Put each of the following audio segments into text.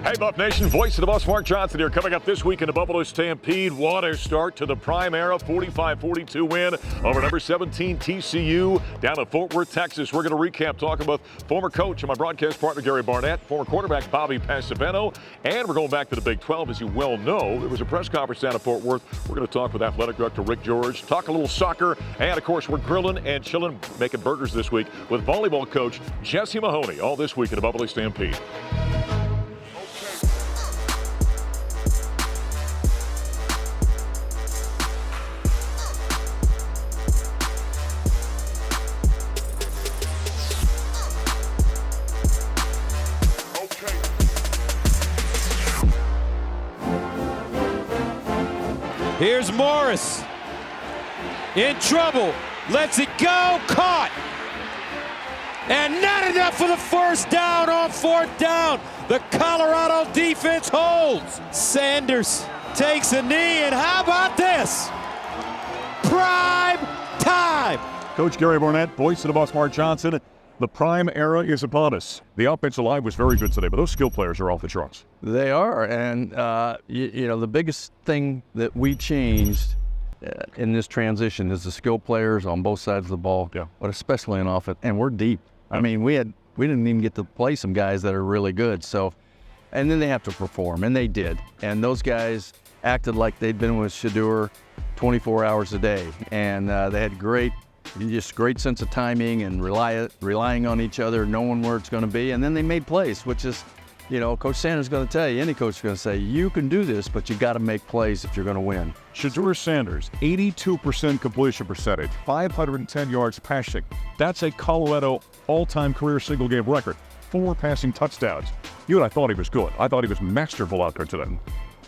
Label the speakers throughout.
Speaker 1: Hey, Buff Nation, voice of the boss, Mark Johnson here. Coming up this week in the Buffalo Stampede, what a start to the Prime Era 45-42 win over number 17 TCU down in Fort Worth, Texas. We're going to recap, talking with former coach and my broadcast partner Gary Barnett, former quarterback Bobby Passavento, and we're going back to the Big 12. As you well know, there was a press conference down in Fort Worth. We're going to talk with athletic director Rick George, talk a little soccer, and of course we're grilling and chilling, making burgers this week with volleyball coach Jesse Mahoney. All this week in the Buffalo Stampede.
Speaker 2: Here's Morris. In trouble. Lets it go. Caught. And not enough for the first down on fourth down. The Colorado defense holds. Sanders takes a knee, and how about this? Prime time.
Speaker 1: Coach Gary Barnett, voice of the boss, Mark Johnson. The Prime Era is upon us. The offensive line was very good today, but those skill players are off the charts.
Speaker 3: They are, and you know, the biggest thing that we changed in this transition is the skill players on both sides of the ball, but especially in offense. And we're deep. I mean, we didn't even get to play some guys that are really good. So, and then they have to perform, and they did. And those guys acted like they'd been with Shedeur 24 hours a day, and they had great sense of timing and relying on each other, knowing where it's going to be, and then they made plays, which is, you know, Coach Sanders is going to tell you, any coach is going to say, you can do this, but you got to make plays if you're going to win.
Speaker 1: Shedeur Sanders, 82% completion percentage, 510 yards passing. That's a Colorado all-time career single-game record. 4 passing touchdowns. You and I thought he was good. I thought he was masterful out there today.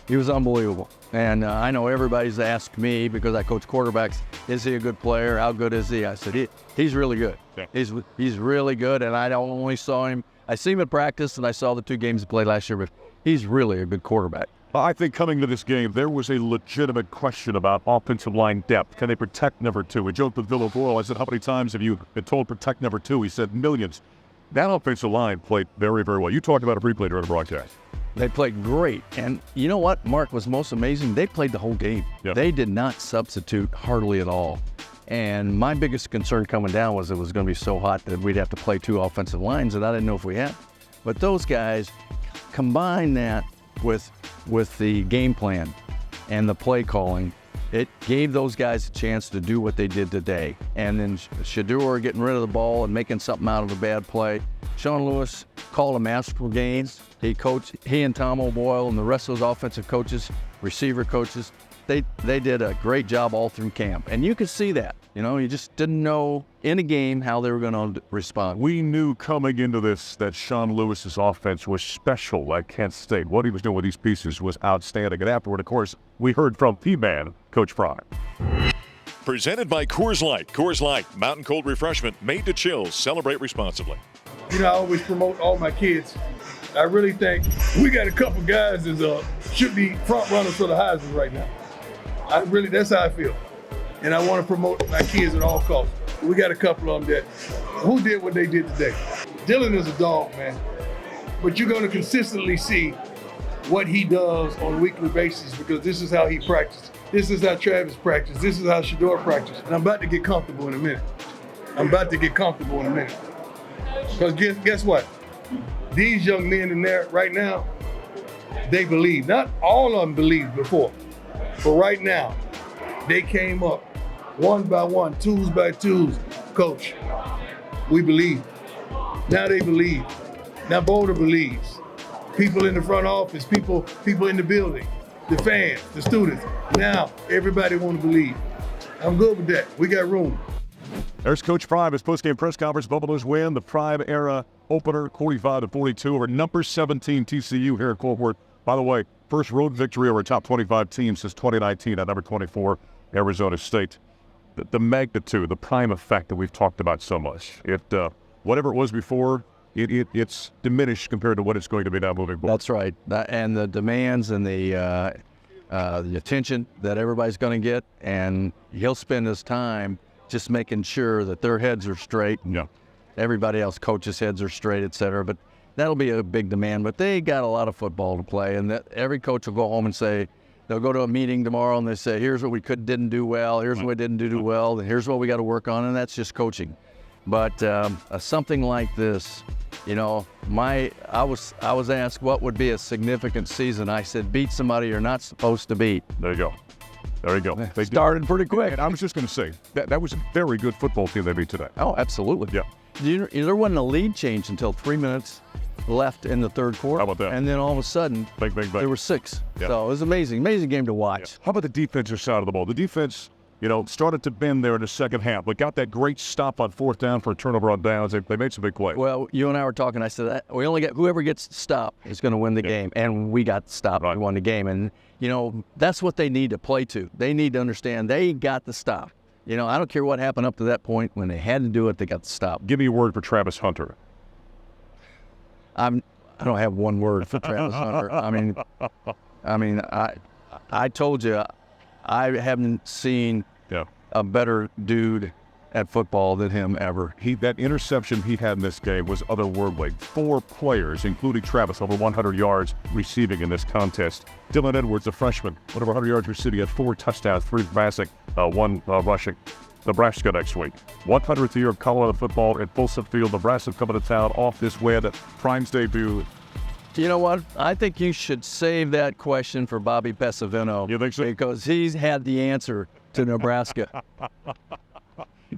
Speaker 3: He was unbelievable. And I know everybody's asked me, because I coach quarterbacks, is he a good player? How good is he? I said, he's really good. Yeah. He's really good, and I only saw him. I see him at practice, and I saw the 2 games he played last year, but he's really a good quarterback.
Speaker 1: I think coming to this game, there was a legitimate question about offensive line depth. Can they protect number 2? We joked with Bill O'Boyle. I said, how many times have you been told protect number 2? He said, millions. That offensive line played very, very well. You talked about a replay during the broadcast.
Speaker 3: They played great. And you know what, Mark, was most amazing? They played the whole game. Yep. They did not substitute hardly at all. And my biggest concern coming down was it was going to be so hot that we'd have to play 2 offensive lines, and I didn't know if we had. But those guys combined that with the game plan and the play calling. It gave those guys a chance to do what they did today. And then Shedeur getting rid of the ball and making something out of a bad play. Sean Lewis called a masterful game. He and Tom O'Boyle and the rest of those offensive coaches, receiver coaches, they did a great job all through camp. And you could see that. You know, you just didn't know in a game how they were going to respond.
Speaker 1: We knew coming into this that Sean Lewis's offense was special at Kent State. What he was doing with these pieces was outstanding. And afterward, of course, we heard from P-Man, Coach Prime. Presented by Coors Light. Coors Light, mountain cold refreshment made to chill. Celebrate responsibly.
Speaker 4: You know, I always promote all my kids. I really think we got a couple guys that should be front runners for the Heisman right now. That's how I feel. And I want to promote my kids at all costs. We got a couple of them who did what they did today. Dylan is a dog, man. But you're going to consistently see what he does on a weekly basis, because this is how he practices. This is how Travis practices. This is how Shedeur practices. And I'm about to get comfortable in a minute. Because guess what? These young men in there right now, they believe. Not all of them believed before. But right now, they came up one by one, twos by twos. Coach, we believe. Now they believe. Now Boulder believes. People in the front office, people in the building, the fans, the students. Now everybody want to believe. I'm good with that. We got room.
Speaker 1: There's Coach Prime, his postgame press conference. Buffaloes win the Prime Era opener, 45-42 over number 17 TCU here at Fort Worth. By the way, first road victory over a top 25 team since 2019 at number 24, Arizona State. The magnitude, the Prime effect that we've talked about so much. Whatever it was before, it's diminished compared to what it's going to be now moving forward.
Speaker 3: That's right. And the demands and the attention that everybody's going to get, and he'll spend his time just making sure that their heads are straight.
Speaker 1: Yeah.
Speaker 3: Everybody else, coaches' heads are straight, et cetera. But that'll be a big demand. But they got a lot of football to play, and that every coach will go home and say, they'll go to a meeting tomorrow and they say, here's what we didn't do well, here's what we didn't do well, and here's what we got to work on, and that's just coaching. But something like this, you know, I was asked what would be a significant season. I said, beat somebody you're not supposed to beat.
Speaker 1: There you go. There you go.
Speaker 3: They started pretty quick.
Speaker 1: And I was just going to say, that was a very good football team they beat today.
Speaker 3: Oh, absolutely.
Speaker 1: Yeah.
Speaker 3: There wasn't a lead change until 3 minutes left in the third quarter.
Speaker 1: How about that?
Speaker 3: And then all of a sudden,
Speaker 1: bang.
Speaker 3: There were 6.
Speaker 1: Yeah.
Speaker 3: So it was amazing game to watch.
Speaker 1: Yeah. How about the defensive side of the ball? The defense, you know, started to bend there in the second half, but got that great stop on 4th down for a turnover on downs. They made some big plays.
Speaker 3: Well, you and I were talking. I said, we only get whoever gets the stop is going to win the game. And we got the stop.
Speaker 1: Right.
Speaker 3: We won the game. And, you know, that's what they need to play to. They need to understand they got the stop. You know, I don't care what happened up to that point. When they had to do it, they got the stop.
Speaker 1: Give me a word for Travis Hunter.
Speaker 3: I don't have one word for Travis Hunter. I mean, I told you, I haven't seen a better dude at football than him ever.
Speaker 1: That interception he had in this game was otherworldly. 4 players, including Travis, over 100 yards receiving in this contest. Dylan Edwards, a freshman, over 100 yards receiving, had 4 touchdowns, 3 passing, 1 rushing. Nebraska next week. 100th year of Colorado football at Folsom Field. Nebraska coming to town off this win at Prime's debut.
Speaker 3: You know what? I think you should save that question for Bobby Pesavino.
Speaker 1: You think so?
Speaker 3: Because he's had the answer to Nebraska.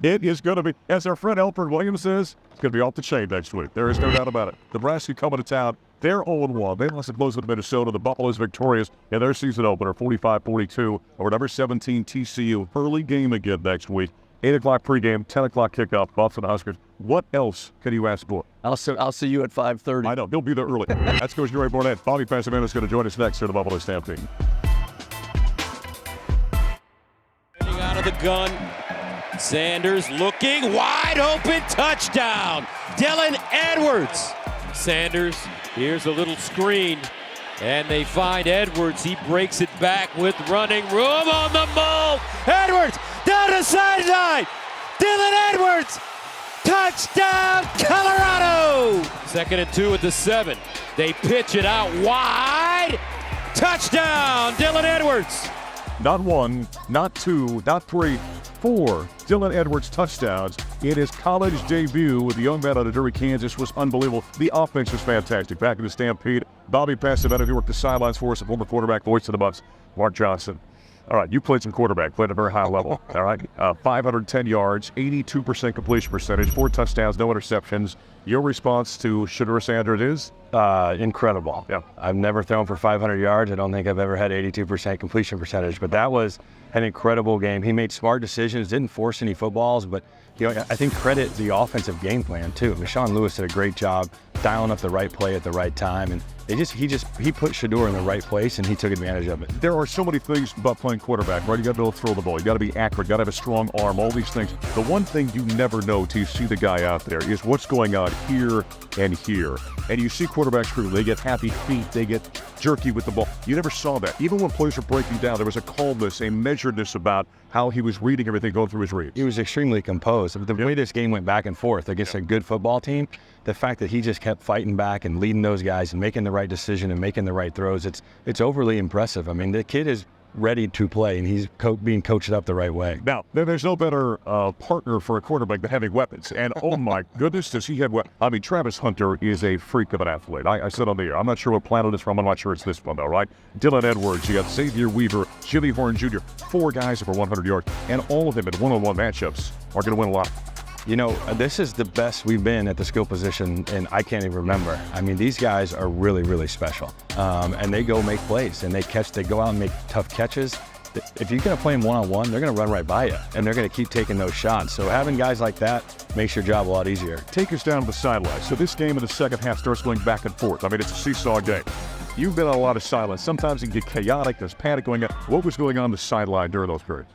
Speaker 1: It is going to be, as our friend Alfred Williams says, it's going to be off the chain next week. There is no doubt about it. Nebraska coming to town. They're 0-1. They lost to close with Minnesota. The Buffaloes victorious in their season opener, 45-42 over number 17 TCU. Early game again next week. 8 o'clock pregame, 10 o'clock kickoff, Buffs and Huskers. What else can you ask for?
Speaker 3: I'll see you at 5:30.
Speaker 1: I know. He'll be there early. That's Coach Jerry Barnett. Bobby Passamano is going to join us next here at the Buffalo Stampede.
Speaker 2: Getting out of the gun. Sanders looking wide open, touchdown. Dylan Edwards. Sanders, here's a little screen, and they find Edwards. He breaks it back with running room on the move. Edwards down the sideline. Dylan Edwards, touchdown, Colorado. 2nd and 2 at the 7. They pitch it out wide. Touchdown, Dylan Edwards.
Speaker 1: Not 1, not 2, not 3, 4 Dylan Edwards touchdowns in his college debut with the young man out of Derry, Kansas was unbelievable. The offense was fantastic. Back in the Stampede, Bobby Passamano, who worked the sidelines for us, a former quarterback, voice of the Buffs, Mark Johnson. All right, you played some quarterback, played at a very high level. All right, 510 yards, 82% completion percentage, 4 touchdowns, no interceptions. Your response to Shedeur Sanders is?
Speaker 5: Incredible.
Speaker 1: Yeah.
Speaker 5: I've never thrown for 500 yards. I don't think I've ever had 82% completion percentage, but that was an incredible game. He made smart decisions, didn't force any footballs, but you know, I think credit the offensive game plan too. Sean Lewis did a great job dialing up the right play at the right time, and he put Shedeur in the right place, and he took advantage of it.
Speaker 1: There are so many things about playing quarterback, right? You got to be able to throw the ball. You got to be accurate. Got to have a strong arm. All these things. The one thing you never know till you see the guy out there is what's going on here and here. And you see quarterbacks crew. They get happy feet. They get jerky with the ball. You never saw that. Even when plays were breaking down, there was a calmness, a measuredness about how he was reading everything, going through his reads.
Speaker 5: He was extremely composed. The way this game went back and forth against a good football team, the fact that he just kept fighting back and leading those guys and making the right decision and making the right throws, it's overly impressive. I mean, the kid is ready to play, and he's being coached up the right way.
Speaker 1: Now, there's no better partner for a quarterback than having weapons. And oh my goodness, does he have weapons? I mean, Travis Hunter is a freak of an athlete. I said on the air, I'm not sure what planet it's from. I'm not sure it's this one, though, right? Dylan Edwards, you got Xavier Weaver, Jimmy Horn Jr., 4 guys over 100 yards, and all of them in one-on-one matchups are going to win a lot.
Speaker 5: You know, this is the best we've been at the skill position, and I can't even remember. I mean, these guys are really, really special. And they go make plays, and they go out and make tough catches. If you're going to play them one-on-one, they're going to run right by you, and they're going to keep taking those shots. So having guys like that makes your job a lot easier.
Speaker 1: Take us down to the sideline. So this game in the second half starts going back and forth. I mean, it's a seesaw game. You've been on a lot of silence. Sometimes it can get chaotic. There's panic going on. What was going on the sideline during those periods?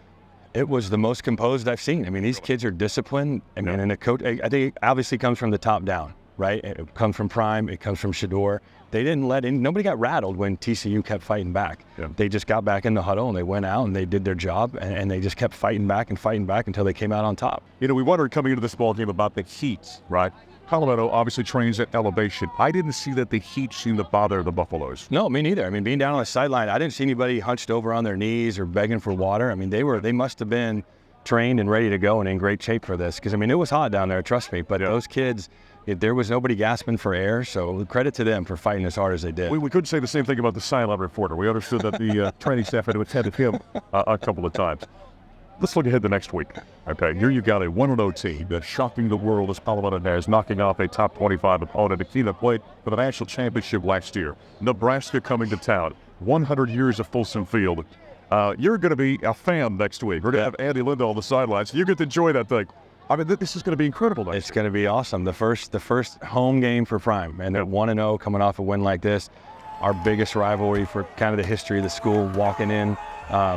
Speaker 5: It was the most composed I've seen. I mean, these kids are disciplined. I mean, and a coach, I think it obviously comes from the top down, right? It comes from Prime. It comes from Shedeur. They didn't nobody got rattled when TCU kept fighting back.
Speaker 1: Yeah.
Speaker 5: They just got back in the huddle, and they went out and they did their job, and they just kept fighting back until they came out on top.
Speaker 1: You know, we wondered coming into this ball game about the heat, right?
Speaker 6: Colorado obviously trains at elevation. I didn't see that the heat seemed to bother the Buffaloes.
Speaker 5: No, me neither. I mean, being down on the sideline, I didn't see anybody hunched over on their knees or begging for water. I mean, they must have been trained and ready to go and in great shape for this, because I mean, it was hot down there, trust me. But those kids, there was nobody gasping for air, so credit to them for fighting as hard as they did.
Speaker 6: We couldn't say the same thing about the sideline reporter. We understood that the training staff had attended him a couple of times. Let's look ahead to next week. Okay, here you got a 1-0 team that's shocking the world as Colorado has, knocking off a top 25 opponent. A team that played for the national championship last year. Nebraska coming to town. 100 years of Folsom Field. You're going to be a fan next week. We're going to have Andy Lindahl on the sidelines. So you get to enjoy that thing. I mean, this is going to be incredible.
Speaker 5: It's going to be awesome. The first home game for Prime, and they're 1-0 coming off a win like this. Our biggest rivalry for kind of the history of the school walking in.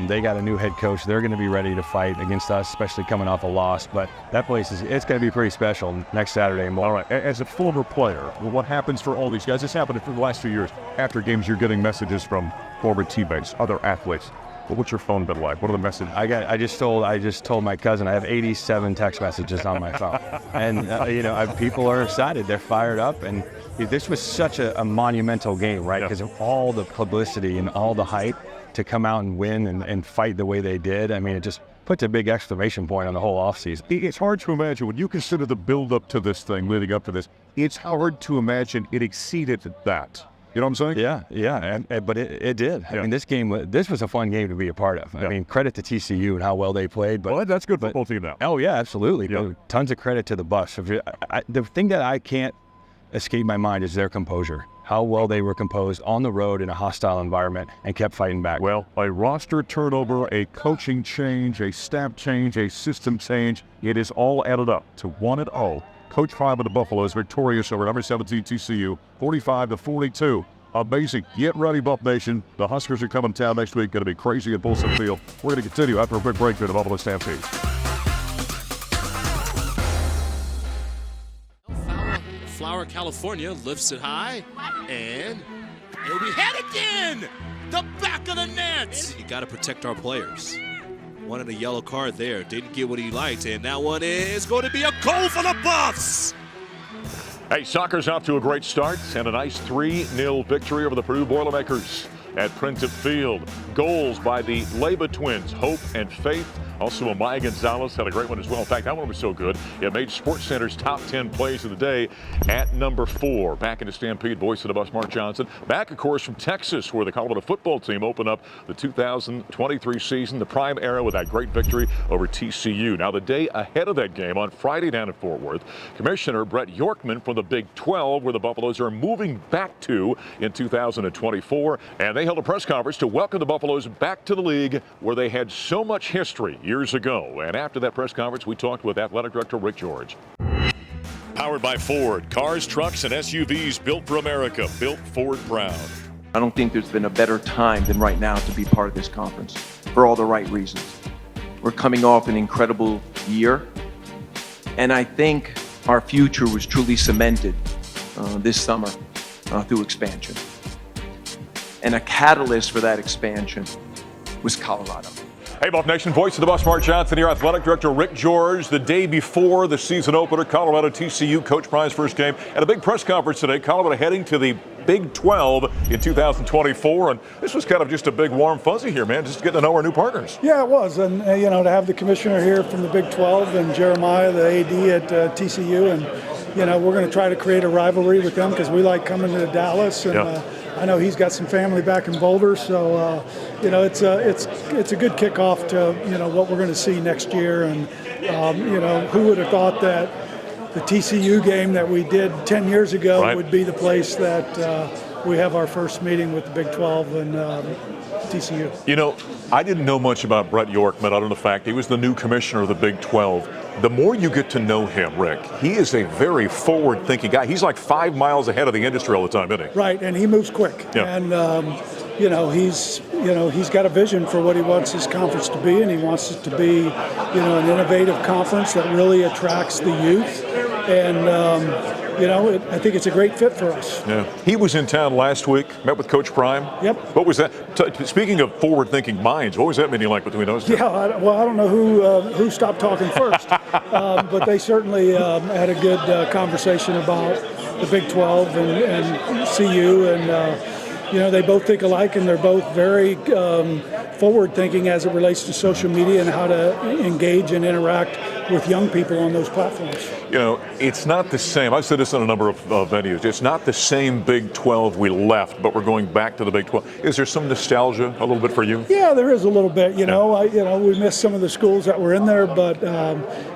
Speaker 5: They got a new head coach. They're going to be ready to fight against us, especially coming off a loss. But that place it's going to be pretty special next Saturday.
Speaker 6: All right. As a former player, what happens for all these guys? This happened for the last few years. After games, you're getting messages from former teammates, other athletes. Well, what's your phone been like? What are the messages?
Speaker 5: I just told my cousin I have 87 text messages on my phone, and people are excited. They're fired up, and this was such a monumental game, right? Because of all the publicity and all the hype. To come out and win and fight the way they did, I mean, it just puts a big exclamation point on the whole offseason.
Speaker 6: It's hard to imagine, when you consider the build-up to this thing, leading up to this, it's hard to imagine it exceeded that. You know what I'm saying?
Speaker 5: Yeah, but it did. I mean, this was a fun game to be a part of. I mean, credit to TCU and how well they played. But
Speaker 6: well, that's good football team now.
Speaker 5: Oh, yeah, absolutely.
Speaker 6: Yeah.
Speaker 5: Tons of credit to the Buffs. The thing that I can't escape my mind is their composure. How well they were composed on the road in a hostile environment and kept fighting back.
Speaker 6: Well, a roster turnover, a coaching change, a staff change, a system change, it is all added up to 1-0. Coach Prime of the Buffaloes victorious over number 17 TCU, 45-42. Amazing. Get ready, Buff Nation. The Huskers are coming to town next week. Going to be crazy at Folsom Field. We're going to continue after a quick break here at the Buffalo Stampede.
Speaker 7: Flower, California lifts it high, and we had it again! The back of the net! You got to protect our players. Wanted a yellow card there, didn't get what he liked, and that one is going to be a goal for the Buffs!
Speaker 1: Hey, soccer's off to a great start and a nice 3-0 victory over the Purdue Boilermakers at Printed Field. Goals by the Leyba twins, Hope and Faith. Also, Amaya Gonzalez had a great one as well. In fact, that one was so good, it made SportsCenter's top 10 plays of the day at number 4. Back into Stampede, voice of the Buffs, Mark Johnson. Back, of course, from Texas, where the Colorado football team opened up the 2023 season, the Prime era, with that great victory over TCU. Now, the day ahead of that game, on Friday down in Fort Worth, Commissioner Brett Yorkman from the Big 12, where the Buffaloes are moving back to in 2024, and they held a press conference to welcome the Buffaloes back to the league where they had so much history years ago. And after that press conference, we talked with Athletic Director Rick George. Powered by Ford. Cars, trucks, and SUVs built for America. Built Ford proud.
Speaker 8: I don't think there's been a better time than right now to be part of this conference for all the right reasons. We're coming off an incredible year, and I think our future was truly cemented this summer through expansion. And a catalyst for that expansion was Colorado.
Speaker 1: Hey, Buff Nation, voice of the Buffs, Mark Johnson here, Athletic Director Rick George. The day before the season opener, Colorado TCU, Coach Prime's first game, and a big press conference today. Colorado heading to the Big 12 in 2024, and this was kind of just a big warm fuzzy here, man, just getting to know our new partners.
Speaker 9: Yeah, it was, and to have the commissioner here from the Big 12 and Jeremiah, the AD at TCU, and we're going to try to create a rivalry with them because we like coming to Dallas, and I know he's got some family back in Boulder, so it's a good kickoff to what we're going to see next year, and who would have thought that the TCU game that we did 10 years ago would be the place that we have our first meeting with the Big 12 and TCU.
Speaker 1: I didn't know much about Brett Yorkman other than the fact he was the new commissioner of the Big 12. The more you get to know him, Rick, he is a very forward-thinking guy. He's like 5 miles ahead of the industry all the time, isn't he?
Speaker 9: Right, and he moves quick.
Speaker 1: Yeah.
Speaker 9: And he's got a vision for what he wants his conference to be, and he wants it to be, an innovative conference that really attracts the youth. And I think it's a great fit for us.
Speaker 1: Yeah. He was in town last week, met with Coach Prime.
Speaker 9: Yep.
Speaker 1: What was that? Speaking of forward-thinking minds, what was that meeting like between those two?
Speaker 9: Yeah, I don't know who stopped talking first. but they certainly had a good conversation about the Big 12 and CU, and they both think alike, and they're both very forward-thinking as it relates to social media and how to engage and interact with young people on those platforms.
Speaker 1: It's not the same. I've said this on a number of venues. It's not the same Big 12 we left, but we're going back to the Big 12. Is there some nostalgia a little bit for you?
Speaker 9: Yeah, there is a little bit. We miss some of the schools that were in there, but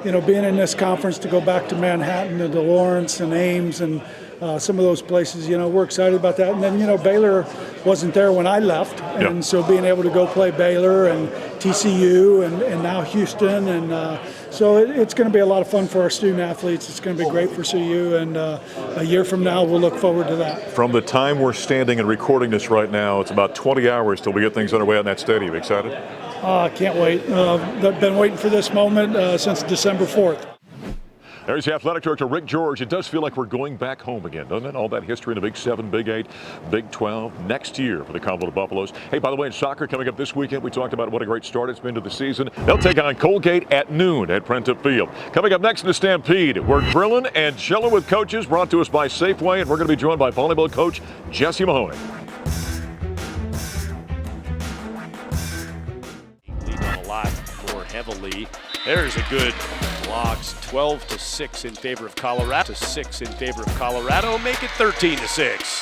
Speaker 9: being in this conference, to go back to Manhattan and to Lawrence and Ames and some of those places, we're excited about that. And then, Baylor wasn't there when I left, and so being able to go play Baylor and TCU and now Houston, and so it's going to be a lot of fun for our student athletes. It's going to be great for CU, and a year from now, we'll look forward to that.
Speaker 1: From the time we're standing and recording this right now, it's about 20 hours till we get things underway in that stadium. Excited?
Speaker 9: I can't wait. I've been waiting for this moment since December 4th.
Speaker 1: There's the athletic director, Rick George. It does feel like we're going back home again, doesn't it? All that history in the Big 7, Big 8, Big 12 next year for the Colorado Buffaloes. Hey, by the way, in soccer coming up this weekend, we talked about what a great start it's been to the season. They'll take on Colgate at noon at Prentice Field. Coming up next in the Stampede, we're grilling and chilling with coaches, brought to us by Safeway, and we're going to be joined by volleyball coach Jesse Mahoney.
Speaker 10: Lead on a lot more heavily. There's a good blocks. 12-6 in favor of Colorado. 6 in favor of Colorado. Make it 13-6.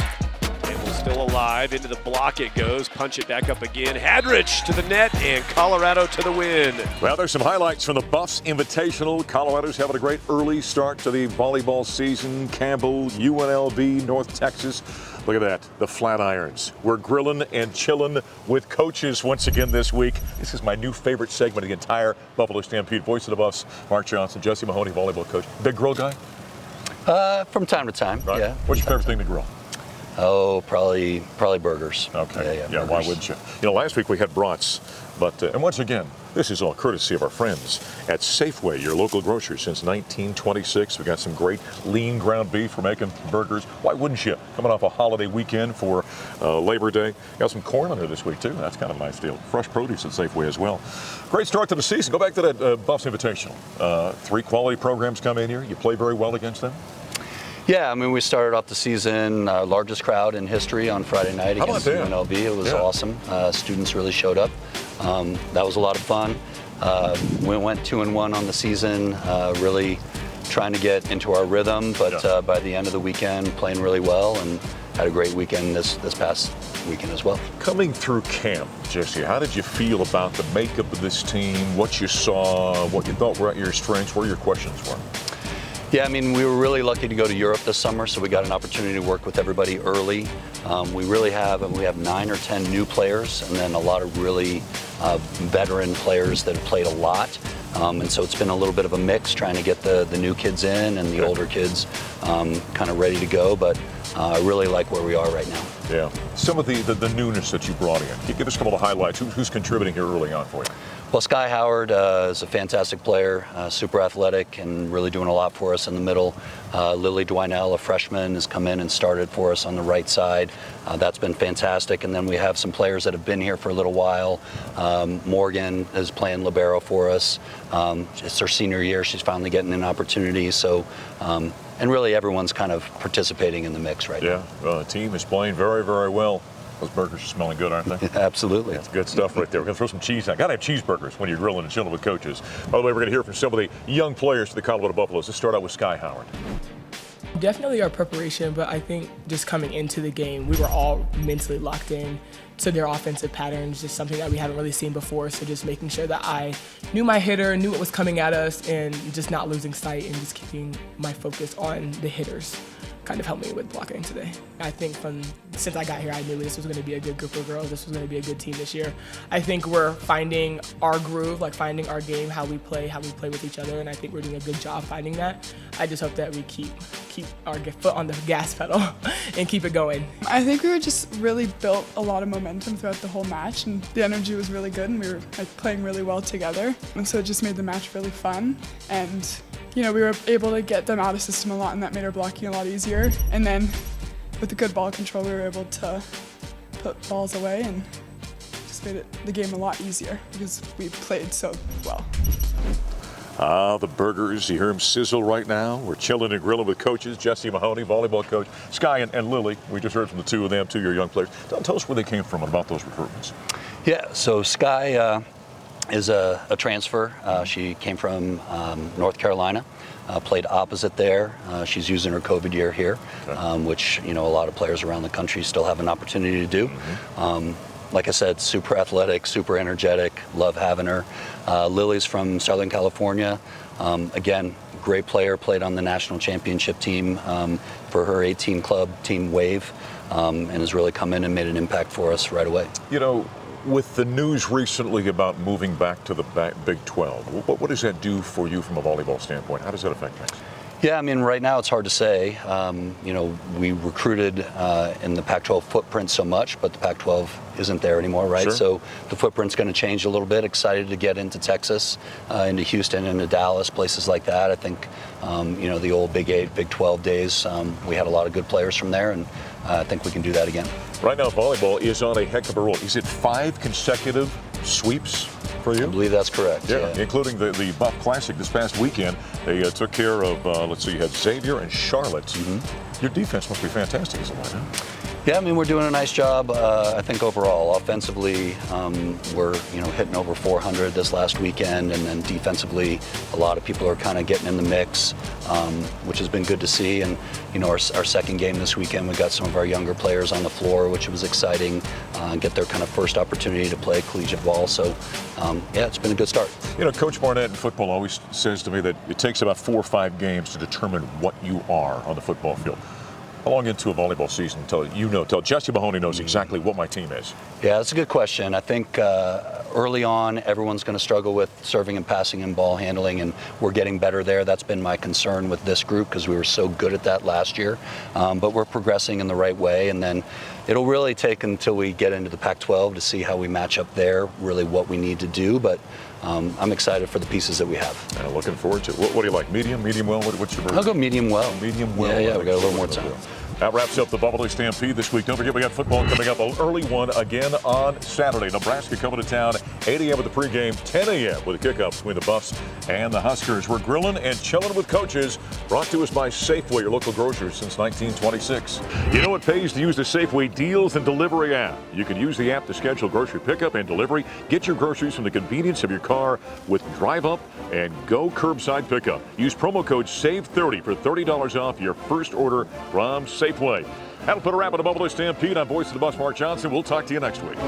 Speaker 10: Campbell still alive. Into the block it goes. Punch it back up again. Hadrich to the net, and Colorado to the win.
Speaker 1: Well, there's some highlights from the Buffs Invitational. Colorado's having a great early start to the volleyball season. Campbell, UNLV, North Texas. Look at that, the Flatirons. We're grilling and chilling with coaches once again this week. This is my new favorite segment of the entire Buffalo Stampede. Voice of the Buffs, Mark Johnson, Jesse Mahoney, volleyball coach. Big grill guy?
Speaker 11: From time to time,
Speaker 1: right.
Speaker 11: Yeah.
Speaker 1: What's your favorite thing to grill?
Speaker 11: Oh, probably burgers.
Speaker 1: Okay.
Speaker 11: Yeah,
Speaker 1: why wouldn't you? Last week we had brats, but and once again, this is all courtesy of our friends at Safeway, your local grocer since 1926. We got some great lean ground beef for making burgers. Why wouldn't you? Coming off a holiday weekend for Labor Day. Got some corn on there this week too. That's kind of a nice deal. Fresh produce at Safeway as well. Great start to the season. Go back to that Buffs Invitational. 3 quality programs come in here. You play very well against them.
Speaker 11: Yeah, I mean, we started off the season largest crowd in history on Friday night against UNLV. It was awesome. Students really showed up. That was a lot of fun. We went 2-1 on the season, really trying to get into our rhythm, but by the end of the weekend, playing really well and had a great weekend this past weekend as well.
Speaker 1: Coming through camp, Jesse, how did you feel about the makeup of this team, what you saw, what you thought were your strengths, where your questions were?
Speaker 11: Yeah, I mean, we were really lucky to go to Europe this summer, so we got an opportunity to work with everybody early. We have 9 or 10 new players, and then a lot of really veteran players that have played a lot. And so it's been a little bit of a mix trying to get the new kids in and the older kids kind of ready to go, but I really like where we are right now.
Speaker 1: Yeah. Some of the newness that you brought in. Can you give us a couple of highlights? Who's contributing here early on for you?
Speaker 11: Well, Sky Howard is a fantastic player, super athletic, and really doing a lot for us in the middle. Lily Dwinell, a freshman, has come in and started for us on the right side. That's been fantastic. And then we have some players that have been here for a little while. Morgan is playing libero for us. It's her senior year. She's finally getting an opportunity. So, and really everyone's kind of participating in the mix right now.
Speaker 1: Yeah, the team is playing very, very well. Those burgers are smelling good, aren't they?
Speaker 11: Absolutely.
Speaker 1: That's good stuff right there. We're going to throw some cheese on. Got to have cheeseburgers when you're grilling and chilling with coaches. By the way, we're going to hear from some of the young players for the Colorado Buffaloes. Let's start out with Sky Howard.
Speaker 12: Definitely our preparation, but I think just coming into the game, we were all mentally locked in to their offensive patterns, just something that we haven't really seen before. So just making sure that I knew my hitter, knew what was coming at us, and just not losing sight and just keeping my focus on the hitters kind of helped me with blocking today. I think since I got here, I knew this was going to be a good group of girls. This was going to be a good team this year. I think we're finding our groove, like finding our game, how we play with each other, and I think we're doing a good job finding that. I just hope that we keep our foot on the gas pedal and keep it going.
Speaker 13: I think we were just really built a lot of momentum throughout the whole match, and the energy was really good, and we were playing really well together, and so it just made the match really fun. And we were able to get them out of system a lot, and that made our blocking a lot easier. And then with the good ball control, we were able to put balls away and just made the game a lot easier because we played so well.
Speaker 1: The burgers, you hear them sizzle right now. We're chilling and grilling with coaches, Jesse Mahoney, volleyball coach, Sky and Lily. We just heard from the two of them, 2 of your young players. Tell us where they came from and about those recruitments.
Speaker 11: Yeah, so Sky is a transfer. She came from North Carolina, played opposite there. She's using her COVID year here, which, you know, a lot of players around the country still have an opportunity to do. Like I said, super athletic, super energetic, love having her. Lily's from Southern California. Again, great player, played on the national championship team for her 18 club, Team Wave, and has really come in and made an impact for us right away.
Speaker 1: You know, with the news recently about moving back to the Big 12, what does that do for you from a volleyball standpoint? How does that affect things?
Speaker 11: Yeah, I mean, right now it's hard to say. You know, we recruited in the Pac-12 footprint so much, but the Pac-12 isn't there anymore, right?
Speaker 1: Sure.
Speaker 11: So the footprint's going to change a little bit. Excited to get into Texas, into Houston, into Dallas, places like that. I think, you know, the old Big 8, Big 12 days, we had a lot of good players from there, and I think we can do that again.
Speaker 1: Right now, volleyball is on a heck of a roll. Is it 5 consecutive sweeps for you?
Speaker 11: I believe that's correct.
Speaker 1: Yeah, including the Buff Classic this past weekend. They took care of, let's see, you had Xavier and Charlotte. Your defense must be fantastic as a line, huh?
Speaker 11: Yeah, I mean, we're doing a nice job, I think, overall. Offensively, we're, you know, hitting over 400 this last weekend, and then defensively, a lot of people are kind of getting in the mix, which has been good to see. And, you know, our second game this weekend, we got some of our younger players on the floor, which was exciting, get their kind of first opportunity to play collegiate ball. So, yeah, it's been a good start.
Speaker 1: You know, Coach Barnett in football always says to me that it takes about 4 or 5 games to determine what you are on the football field. How long into a volleyball season tell Jesse Mahoney knows exactly what my team is?
Speaker 11: Yeah, that's a good question. I think early on, everyone's going to struggle with serving and passing and ball handling, and we're getting better there. That's been my concern with this group because we were so good at that last year. But we're progressing in the right way, and then it'll really take until we get into the Pac-12 to see how we match up there, really what we need to do. But I'm excited for the pieces that we have.
Speaker 1: And looking forward to it. What do you like, medium well? What's your version?
Speaker 11: I'll go medium well.
Speaker 1: Medium well.
Speaker 11: Yeah, we got a little more time.
Speaker 1: That wraps up the Buffalo Stampede this week. Don't forget, we got football coming up, an early one again on Saturday. Nebraska coming to town, 8 a.m. with the pregame, 10 a.m. with a kickoff between the Buffs and the Huskers. We're grilling and chilling with coaches, brought to us by Safeway, your local grocer since 1926. You know it pays to use the Safeway Deals and Delivery app. You can use the app to schedule grocery pickup and delivery. Get your groceries from the convenience of your car with Drive Up and Go Curbside Pickup. Use promo code SAVE30 for $30 off your first order from Safeway. That'll put a wrap on the Buffalo Stampede. I'm voice of the Buffs, Mark Johnson. We'll talk to you next week.